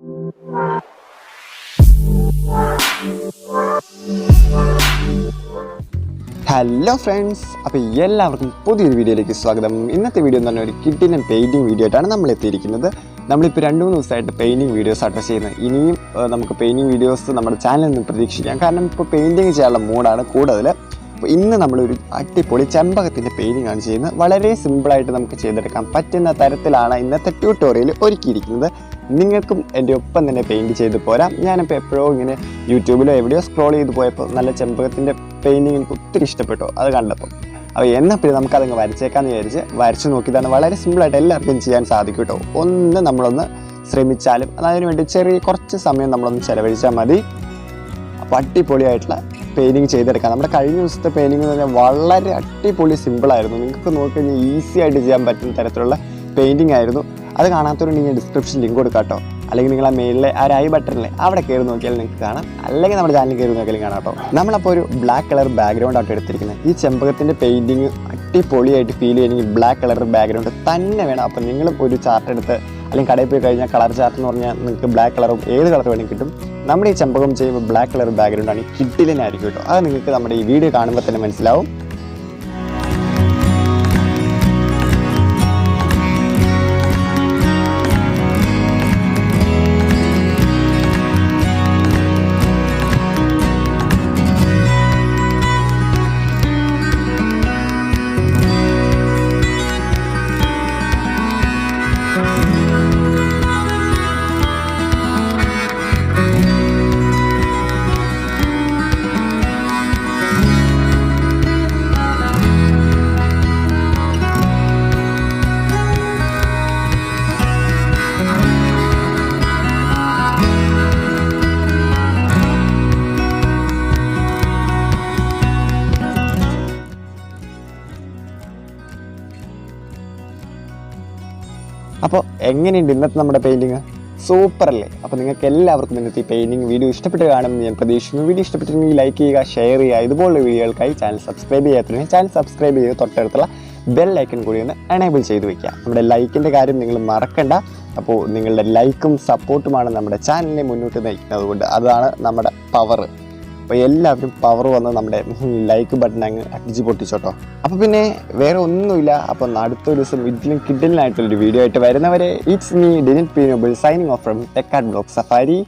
Hello friends, അപ്പോൾ എല്ലാവർക്കും പുതിയൊരു വീഡിയോയിലേക്ക് സ്വാഗതം. ഇന്നത്തെ വീഡിയോ എന്ന് പറഞ്ഞാൽ ഒരു കിഡിലും പെയിൻറ്റിങ് വീഡിയോ ആയിട്ടാണ് നമ്മൾ എത്തിയിരിക്കുന്നത്. നമ്മളിപ്പോൾ 2-3 ദിവസമായിട്ട് പെയിൻറ്റിങ് വീഡിയോസ് ആയിട്ട് ചെയ്യുന്നത്. ഇനിയും നമുക്ക് പെയിൻറ്റിങ് വീഡിയോസ് നമ്മുടെ ചാനലിൽ നിന്ന് പ്രതീക്ഷിക്കാം. കാരണം ഇപ്പോൾ പെയിൻറ്റിങ് ചെയ്യാനുള്ള മൂഡാണ് കൂടുതൽ. അപ്പോൾ ഇന്ന് നമ്മളൊരു അടിപൊളി ചെമ്പകത്തിൻ്റെ പെയിൻറ്റിംഗ് ആണ് ചെയ്യുന്നത്. വളരെ സിമ്പിളായിട്ട് നമുക്ക് ചെയ്തെടുക്കാൻ പറ്റുന്ന തരത്തിലാണ് ഇന്നത്തെ ട്യൂട്ടോറിയൽ ഒരുക്കിയിരിക്കുന്നത്. നിങ്ങൾക്കും എൻ്റെ ഒപ്പം തന്നെ പെയിൻറ്റ് ചെയ്ത് പോരാം. ഞാനിപ്പോൾ എപ്പോഴോ ഇങ്ങനെ യൂട്യൂബിലോ എവിടെയോ സ്ക്രോൾ ചെയ്ത് പോയപ്പോൾ നല്ല ചെമ്പകത്തിൻ്റെ പെയിൻറ്റിങ് എനിക്ക് ഒത്തിരി ഇഷ്ടപ്പെട്ടു അത് കണ്ടപ്പോൾ. അപ്പോൾ എന്നപ്പോൾ നമുക്കതങ്ങ് വരച്ചേക്കാമെന്ന് വിചാരിച്ച് വരച്ച് നോക്കിയതാണ്. വളരെ സിമ്പിളായിട്ട് എല്ലാവർക്കും ചെയ്യാൻ സാധിക്കും കേട്ടോ. നമ്മളൊന്ന് ശ്രമിച്ചാലും അതിന് വേണ്ടി കുറച്ച് സമയം നമ്മളൊന്ന് ചിലവഴിച്ചാൽ മതി. അപ്പോൾ അടിപൊളിയായിട്ടുള്ള പെയിൻറ്റിങ് ചെയ്തെടുക്കാം. നമ്മുടെ കഴിഞ്ഞ ദിവസത്തെ പെയിൻറ്റിങ് എന്ന് പറഞ്ഞാൽ വളരെ അടിപൊളി സിമ്പിളായിരുന്നു. നിങ്ങൾക്ക് നോക്കിക്കഴിഞ്ഞാൽ ഈസി ആയിട്ട് ചെയ്യാൻ പറ്റുന്ന തരത്തിലുള്ള പെയിൻറ്റിങ് ആയിരുന്നു. അത് കാണാത്തവരുണ്ടെങ്കിൽ ഡിസ്ക്രിപ്ഷൻ ലിങ്ക് കൊടുക്കാം കേട്ടോ. അല്ലെങ്കിൽ നിങ്ങൾ ആ മെയിലിലെ ആ ഐ ബട്ടണിലെ അവിടെ കയറി നോക്കിയാൽ നിങ്ങൾക്ക് കാണാം. അല്ലെങ്കിൽ നമ്മുടെ ചാനലിൽ കയറി നോക്കിയാലും കാണാം കേട്ടോ. നമ്മളപ്പോൾ ഒരു ബ്ലാക്ക് കളർ ബാക്ക്ഗ്രൗണ്ട് ആയിട്ട് എടുത്തിരിക്കുന്നത്. ഈ ചെമ്പകത്തിൻ്റെ പെയിൻറ്റിങ് അടിപൊളിയായിട്ട് ഫീൽ ചെയ്യണമെങ്കിൽ ബ്ലാക്ക് കളർ ബാക്ക്ഗ്രൗണ്ട് തന്നെ വേണം. അപ്പോൾ നിങ്ങളും ഒരു ചാർട്ട് എടുത്ത് അല്ലെങ്കിൽ കടയിൽ പോയി കഴിഞ്ഞാൽ കളർ ചാർട്ട് എന്ന് പറഞ്ഞാൽ നിങ്ങൾക്ക് ബ്ലാക്ക് കളറും ഏത് കളർ വേണമെങ്കിൽ കിട്ടും. നമ്മുടെ ഈ ചെമ്പകം ചെയ്യുമ്പോൾ ബ്ലാക്ക് കളർ ബാക്ക്ഗ്രൗണ്ടാണ് കിഡിലനായിരിക്കും കേട്ടോ. അത് നിങ്ങൾക്ക് നമ്മുടെ ഈ വീഡിയോ കാണുമ്പോൾ തന്നെ മനസ്സിലാവും. അപ്പോൾ എങ്ങനെയുണ്ട് ഇന്നത്തെ നമ്മുടെ പെയിൻറ്റിങ്? സൂപ്പർ അല്ലേ? അപ്പോൾ നിങ്ങൾക്ക് എല്ലാവർക്കും ഇന്നത്തെ ഈ പെയിൻറ്റിങ് വീഡിയോ ഇഷ്ടപ്പെട്ട് കാണുമെന്ന് ഞാൻ പ്രതീക്ഷിക്കുന്നു. വീഡിയോ ഇഷ്ടപ്പെട്ടിട്ടുണ്ടെങ്കിൽ ലൈക്ക് ചെയ്യുക, ഷെയർ ചെയ്യുക. ഇതുപോലുള്ള വീഡിയോകൾക്കായി ചാനൽ സബ്സ്ക്രൈബ് ചെയ്യാത്തതിന് ചാനൽ സബ്സ്ക്രൈബ് ചെയ്ത് തൊട്ടടുത്തുള്ള ബെൽ ഐക്കൺ കൂടി ഒന്ന് എനേബിൾ ചെയ്ത് വയ്ക്കുക. നമ്മുടെ ലൈക്കിൻ്റെ കാര്യം നിങ്ങൾ മറക്കണ്ട. അപ്പോൾ നിങ്ങളുടെ ലൈക്കും സപ്പോർട്ടുമാണ് നമ്മുടെ ചാനലിനെ മുന്നോട്ട് നയിക്കുന്നത്. അതുകൊണ്ട് അതാണ് നമ്മുടെ പവർ. അപ്പോൾ എല്ലാവരും പവർ വന്ന് നമ്മുടെ ലൈക്ക് ബട്ടൺ അങ്ങ് അടിച്ച് പൊട്ടിച്ചോട്ടോ. അപ്പോൾ പിന്നെ വേറെ ഒന്നുമില്ല. അപ്പം അടുത്തൊരു ദിവസം ഇതിലും കിഡിലായിട്ടുള്ളൊരു വീഡിയോ ആയിട്ട് വരുന്നവരെ ഇറ്റ്സ് മീ ഡിജിറ്റ് പീനോബിൾ signing off from tech art blog safari.